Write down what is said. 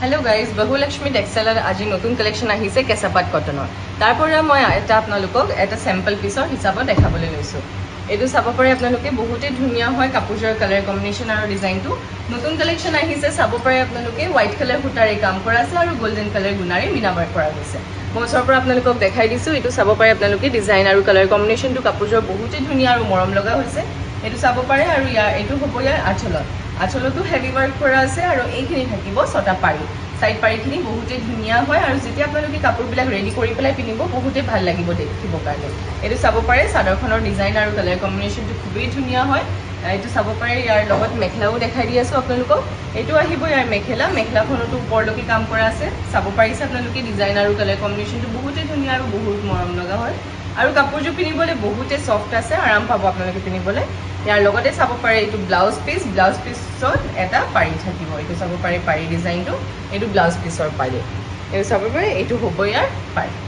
hello guys बहुलक्ष्मी textile आज नतुन collection आहिसे केसापात कटনৰ তাৰপৰা মই এটা আপোনালোকক এটা স্যাম্পল পিসৰ হিচাপত দেখাবলৈ লৈছো এটো চাব পাৰে আপোনালোকে বহুতে ধুনিয়া হয় কাপোৰৰ কালাৰ কম্বিনেশন আৰু ডিজাইনটো নতুন কালেকশন আহিছে চাব পাৰে আপোনালোকে হোৱাইট কালাৰ ফুটাৰে কাম কৰা আছে আৰু গোল্ডেন কালাৰ গুণাৰে মিনাবাৰ কৰা হৈছে মই ওচৰৰ পৰা আপোনালোকক দেখাই দিছো এটো চাব পাৰে আপোনালোকে ডিজাইন আৰু কালাৰ কম্বিনেশনটো কাপোৰৰ বহুতে ধুনিয়া আৰু মৰম লগা হৈছে এটো চাব পাৰে আৰু এটো হ'ব ইয়াৰ আঁচলতো হেভি ওয়াৰ্ক কৰা আছে আৰু এইখিনি থাকিব ছটা পাৰি সাইড পাৰিখিনি বহুতে ধুনিয়া হয় আৰু যেতিয়া আপোনালোকে কাপোৰবিলাক ৰেডি কৰি পেলাই পিনিব বহুতে ভাল লাগিব দেখিব কাৰণে এটো চাব পাৰে চাদৰখনৰ ডিজাইন আৰু কালাৰ কম্বিনেশনটো খুবেই ধুনিয়া হয় এটো চাব পাৰে ইয়াৰ লগত মেখেলাও দেখাই দি আছো আপোনালোকক এটো আহিব ইয়াৰ মেখেলাখনতো ওপৰলৈকে কাম কৰা আছে চাব পাৰিছে আপোনালোকে ডিজাইন আৰু কালাৰ কম্বিনেশনটো বহুতে ধুনিয়া আৰু বহুত মৰম লগা হয় আৰু কাপোৰটো পিনিবলৈ বহুতে সফট আছে আৰাম পাব আপোনালোকে পিনিবলৈ ইয়াৰ লগতে চাব পাৰে এটো ব্লাউজ পিছত এটা পাৰি থাকিব এটো চাব পাৰে পাৰি ডিজাইনটো এটো ব্লাউজ পিছৰ পাৰি এটো চাব পাৰে এটো হ'ব ইয়াৰ পাৰি